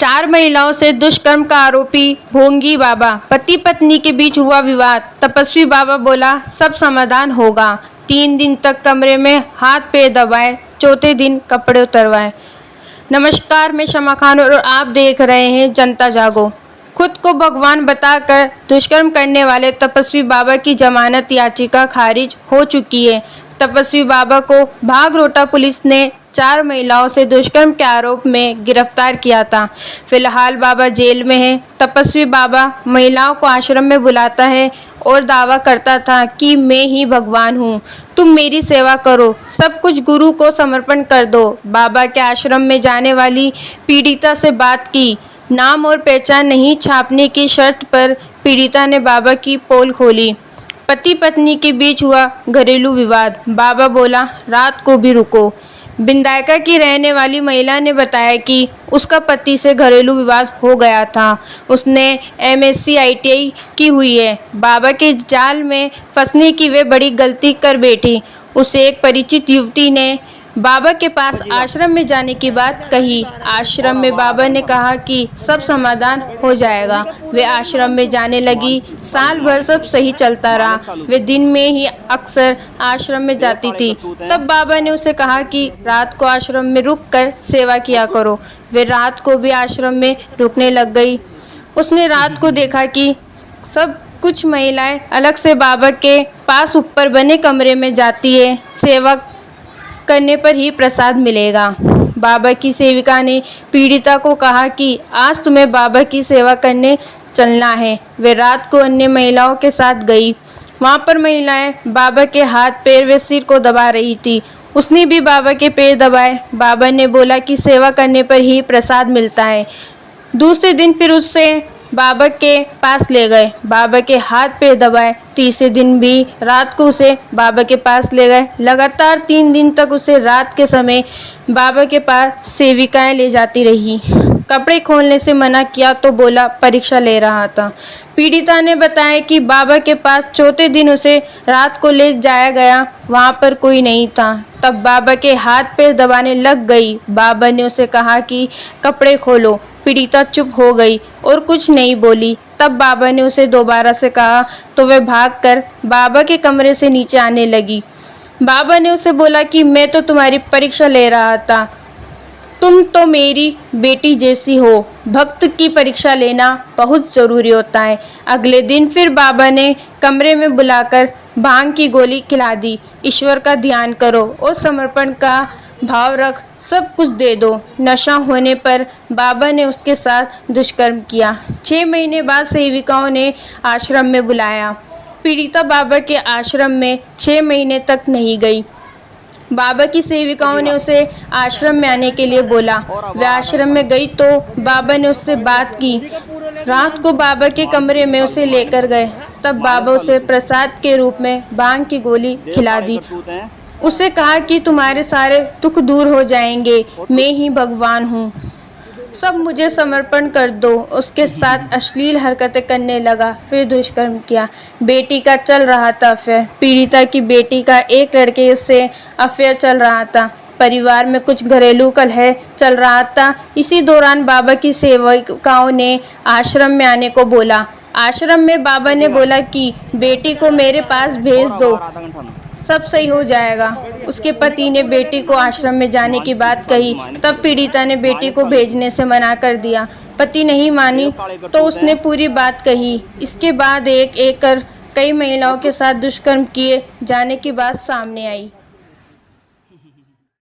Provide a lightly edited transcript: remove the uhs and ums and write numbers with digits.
4 महिलाओं से दुष्कर्म का आरोपी भोंगी बाबा। पति पत्नी के बीच हुआ विवाद। तपस्वी बाबा बोला सब समाधान होगा। 3 दिन तक कमरे में हाथ पैर दबाए, चौथे दिन कपड़े उतरवाए। नमस्कार, मैं शमा खान और आप देख रहे हैं जनता जागो। खुद को भगवान बताकर दुष्कर्म करने वाले तपस्वी बाबा की जमानत याचिका खारिज हो चुकी है। तपस्वी बाबा को भागरोटा पुलिस ने 4 महिलाओं से दुष्कर्म के आरोप में गिरफ्तार किया था। फिलहाल बाबा जेल में है। तपस्वी बाबा महिलाओं को आश्रम में बुलाता है और दावा करता था कि मैं ही भगवान हूँ, तुम मेरी सेवा करो, सब कुछ गुरु को समर्पण कर दो। बाबा के आश्रम में जाने वाली पीड़िता से बात की। नाम और पहचान नहीं छापने की शर्त पर पीड़िता ने बाबा की पोल खोली। पति पत्नी के बीच हुआ घरेलू विवाद। बाबा बोला रात को भी रुको। बिंदायका की रहने वाली महिला ने बताया कि उसका पति से घरेलू विवाद हो गया था। उसने MSc ITI की हुई है। बाबा के जाल में फंसने की वे बड़ी गलती कर बैठी। उसे एक परिचित युवती ने बाबा के पास आश्रम में जाने की बात कही। आश्रम में बाबा ने कहा कि सब समाधान हो जाएगा। वे आश्रम में जाने लगी। साल भर सब सही चलता रहा। वे दिन में ही अक्सर आश्रम में जाती थी। तब बाबा ने उसे कहा कि रात को आश्रम में रुककर सेवा किया करो। वे रात को भी आश्रम में रुकने लग गई। उसने रात को देखा कि सब कुछ महिलाएं अलग से बाबा के पास ऊपर बने कमरे में जाती है। सेवा करने पर ही प्रसाद मिलेगा। बाबा की सेविका ने पीड़िता को कहा कि आज तुम्हें बाबा की सेवा करने चलना है। वे रात को अन्य महिलाओं के साथ गई। वहाँ पर महिलाएं बाबा के हाथ पैर व सिर को दबा रही थी। उसने भी बाबा के पैर दबाए। बाबा ने बोला कि सेवा करने पर ही प्रसाद मिलता है। दूसरे दिन फिर उससे बाबा के पास ले गए। बाबा के हाथ पैर दबाए। तीसरे दिन भी रात को उसे बाबा के पास ले गए। लगातार 3 दिन तक उसे रात के समय बाबा के पास सेविकाएं ले जाती रही। कपड़े खोलने से मना किया तो बोला परीक्षा ले रहा था। पीड़िता ने बताया कि बाबा के पास चौथे दिन उसे रात को ले जाया गया। वहाँ पर कोई नहीं था। तब बाबा के हाथ पैर दबाने लग गई। बाबा ने उसे कहा कि कपड़े खोलो। पीड़िता चुप हो गई और कुछ नहीं बोली। तब बाबा ने उसे दोबारा से कहा तो वह भागकर बाबा के कमरे से नीचे आने लगी। बाबा ने उसे बोला कि मैं तो तुम्हारी परीक्षा ले रहा था, तुम तो मेरी बेटी जैसी हो। भक्त की परीक्षा लेना बहुत ज़रूरी होता है। अगले दिन फिर बाबा ने कमरे में बुलाकर भांग की गोली खिला दी। ईश्वर का ध्यान करो और समर्पण का भाव रख, सब कुछ दे दो। नशा होने पर बाबा ने उसके साथ दुष्कर्म किया। 6 महीने बाद सेविकाओं ने आश्रम में बुलाया। पीड़िता बाबा के आश्रम में 6 महीने तक नहीं गई। बाबा की सेविकाओं ने उसे आश्रम में आने के लिए बोला। वह आश्रम में गई तो बाबा ने उससे बात की। रात को बाबा के कमरे में उसे लेकर गए। तब बाबा उसे प्रसाद के रूप में भांग की गोली खिला दी। उसे कहा कि तुम्हारे सारे दुख दूर हो जाएंगे, मैं ही भगवान हूँ, सब मुझे समर्पण कर दो। उसके साथ अश्लील हरकतें करने लगा। फिर दुष्कर्म किया। बेटी का चल रहा था अफेयर। पीड़िता की बेटी का एक लड़के से अफेयर चल रहा था। परिवार में कुछ घरेलू कलह चल रहा था। इसी दौरान बाबा की सेविकाओं ने आश्रम में आने को बोला। आश्रम में बाबा ने बोला कि बेटी को मेरे पास भेज दो, सब सही हो जाएगा। उसके पति ने बेटी को आश्रम में जाने की बात कही। तब पीड़िता ने बेटी को भेजने से मना कर दिया। पति नहीं मानी तो उसने पूरी बात कही। इसके बाद एक एक कर कई महिलाओं के साथ दुष्कर्म किए जाने की बात सामने आई।